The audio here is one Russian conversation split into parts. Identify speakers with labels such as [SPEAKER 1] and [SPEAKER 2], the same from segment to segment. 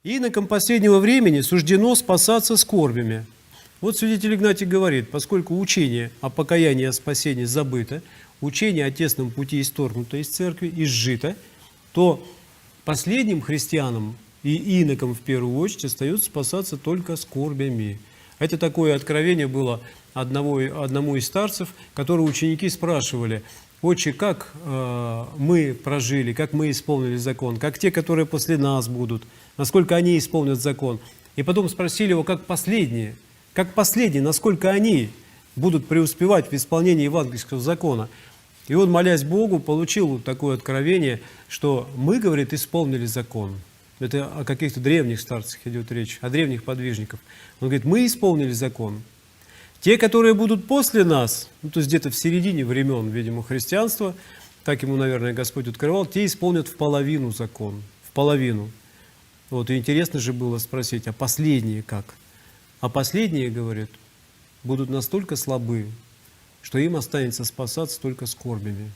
[SPEAKER 1] Инокам последнего времени суждено спасаться скорбями. Вот святитель Игнатий говорит, поскольку учение о покаянии и о спасении забыто, учение о тесном пути исторгнуто из церкви, изжито, то последним христианам и инокам в первую очередь остается спасаться только скорбями. Это такое откровение было одному из старцев, которого ученики спрашивали: «Отче, как мы прожили, как мы исполнили закон, как те, которые после нас будут, насколько они исполнят закон?» И потом спросили его, как последние, насколько они будут преуспевать в исполнении евангельского закона. И он, молясь Богу, получил такое откровение, что мы, говорит, исполнили закон. Это о каких-то древних старцах идет речь, о древних подвижниках. Он говорит, мы исполнили закон. Те, которые будут после нас, ну, то есть где-то в середине времен, видимо, христианства, так ему, наверное, Господь открывал, те исполнят в половину закон, в половину. Вот, и интересно же было спросить, а последние как? А последние, говорят, будут настолько слабы, что им останется спасаться только скорбями.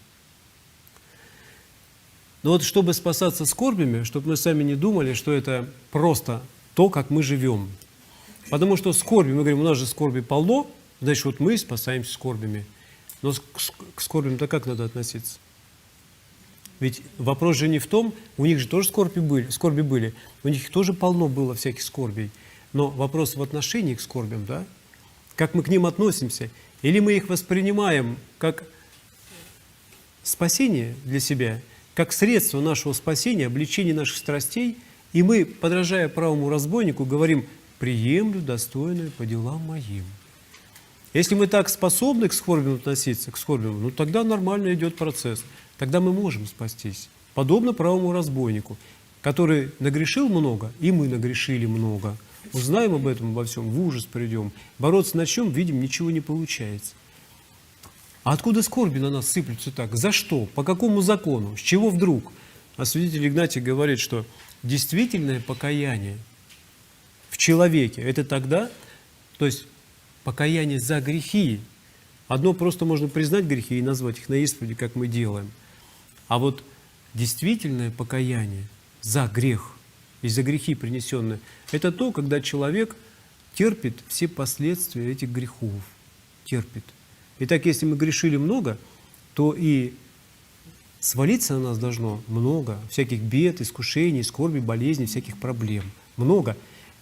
[SPEAKER 1] Но вот чтобы спасаться скорбями, чтобы мы сами не думали, что это просто то, как мы живем. Потому что скорби, мы говорим, у нас же скорби полно, значит, вот мы спасаемся скорбями. Но к скорбям-то как надо относиться? Ведь вопрос же не в том, у них же тоже скорби были, у них тоже полно было всяких скорбей. Но вопрос в отношении к скорбям, да? Как мы к ним относимся? Или мы их воспринимаем как спасение для себя, как средство нашего спасения, облегчения наших страстей, и мы, подражая правому разбойнику, говорим: «Приемлю достойное по делам моим». Если мы так способны к скорбям относиться, ну тогда нормально идет процесс, тогда мы можем спастись. Подобно правому разбойнику, который нагрешил много, и мы нагрешили много. Узнаем об этом обо всем, в ужас придем. Бороться начнем, видим, ничего не получается. А откуда скорби на нас сыплются так? За что? По какому закону? С чего вдруг? А святитель Игнатий говорит, что действительное покаяние в человеке – это тогда, то есть покаяние за грехи. Одно просто можно признать грехи и назвать их на исповеди, как мы делаем. А вот действительное покаяние за грех и за грехи принесенные – это то, когда человек терпит все последствия этих грехов. Терпит. Итак, если мы грешили много, то и свалиться на нас должно много всяких бед, искушений, скорби, болезней, всяких проблем. Много.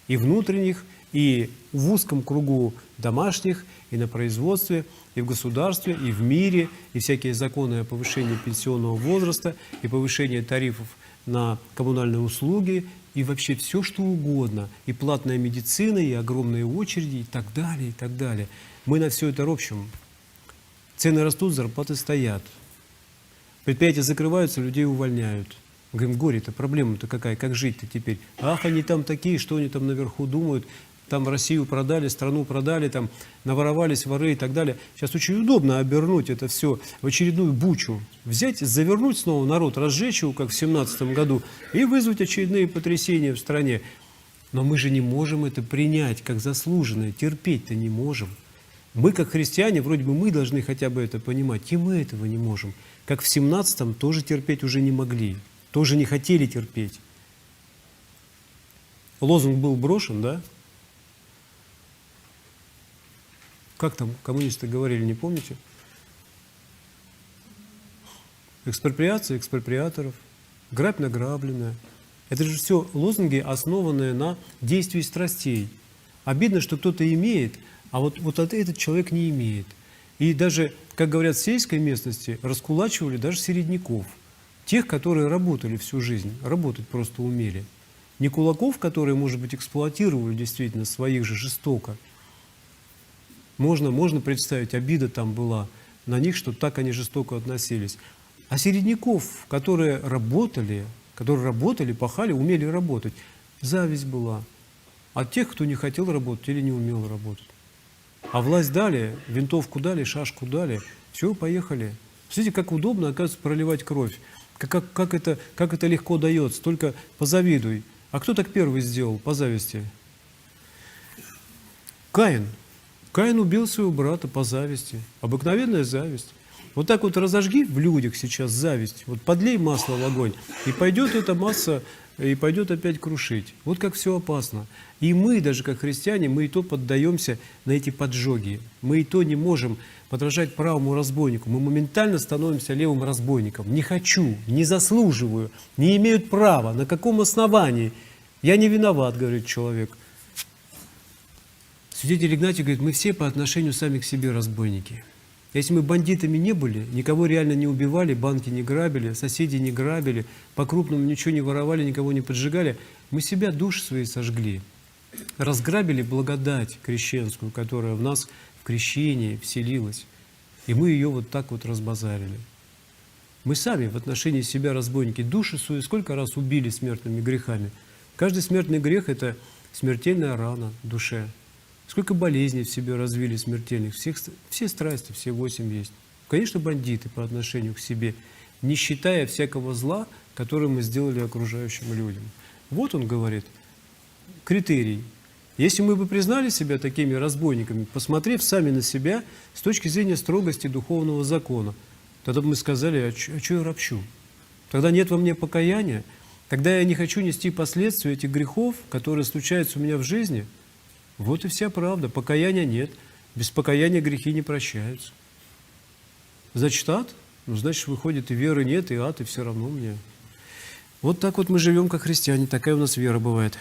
[SPEAKER 1] И внутренних, и в узком кругу домашних, и на производстве, и в государстве, и в мире, и всякие законы о повышении пенсионного возраста, и повышении тарифов на коммунальные услуги, и вообще все, что угодно, и платная медицина, и огромные очереди, и так далее, и так далее. Мы на все это ропщем. Цены растут, зарплаты стоят. Предприятия закрываются, людей увольняют. Говорим, горе-то, проблема-то какая, как жить-то теперь? Ах, они там такие, что они там наверху думают, там Россию продали, страну продали, там наворовались воры и так далее. Сейчас очень удобно обернуть это все в очередную бучу, взять, завернуть снова народ, разжечь его, как в 17 году, и вызвать очередные потрясения в стране. Но мы же не можем это принять как заслуженное, терпеть-то не можем. Мы, как христиане, вроде бы мы должны хотя бы это понимать, и мы этого не можем. Как в 17-м тоже терпеть уже не могли, тоже не хотели терпеть. Лозунг был брошен, да? Как там коммунисты говорили, не помните? Экспроприация экспроприаторов, грабь награбленное. Это же все лозунги, основанные на действии страстей. Обидно, что кто-то имеет, а вот этот человек не имеет. И даже, как говорят в сельской местности, раскулачивали даже середняков. Тех, которые работали всю жизнь, работать просто умели. Не кулаков, которые, может быть, эксплуатировали действительно своих же жестоко. Можно представить, обида там была на них, что так они жестоко относились. А середняков, которые работали, пахали, умели работать, зависть была. От тех, кто не хотел работать или не умел работать. А власть дали, винтовку дали, шашку дали, все, поехали. Смотрите, как удобно, оказывается, проливать кровь. Как это легко дается, только позавидуй. А кто так первый сделал по зависти? Каин. Каин убил своего брата по зависти. Обыкновенная зависть. Вот так вот разожги в людях сейчас зависть, вот подлей масло в огонь, и пойдет эта масса и пойдет опять крушить. Вот как все опасно. И мы, даже как христиане, мы и то поддаемся на эти поджоги. Мы и то не можем подражать правому разбойнику. Мы моментально становимся левым разбойником. Не хочу, не заслуживаю, не имеют права. На каком основании? Я не виноват, говорит человек. Святитель Игнатий говорит, мы все по отношению сами к себе разбойники. Если мы бандитами не были, никого реально не убивали, банки не грабили, соседей не грабили, по-крупному ничего не воровали, никого не поджигали, мы себя, души свои сожгли. Разграбили благодать крещенскую, которая в нас в крещении вселилась. И мы ее вот так вот разбазарили. Мы сами в отношении себя разбойники. Души свои сколько раз убили смертными грехами. Каждый смертный грех – это смертельная рана душе. Сколько болезней в себе развили смертельных, все страсти, все 8 есть. Конечно, бандиты по отношению к себе, не считая всякого зла, которое мы сделали окружающим людям. Вот он говорит, критерий. Если мы бы признали себя такими разбойниками, посмотрев сами на себя с точки зрения строгости духовного закона, тогда бы мы сказали, а что я ропщу? Тогда нет во мне покаяния, тогда я не хочу нести последствия этих грехов, которые случаются у меня в жизни. Вот и вся правда. Покаяния нет. Без покаяния грехи не прощаются. Значит, ад? Ну, значит, выходит, и веры нет, и ад, и все равно мне. Вот так вот мы живем, как христиане. Такая у нас вера бывает.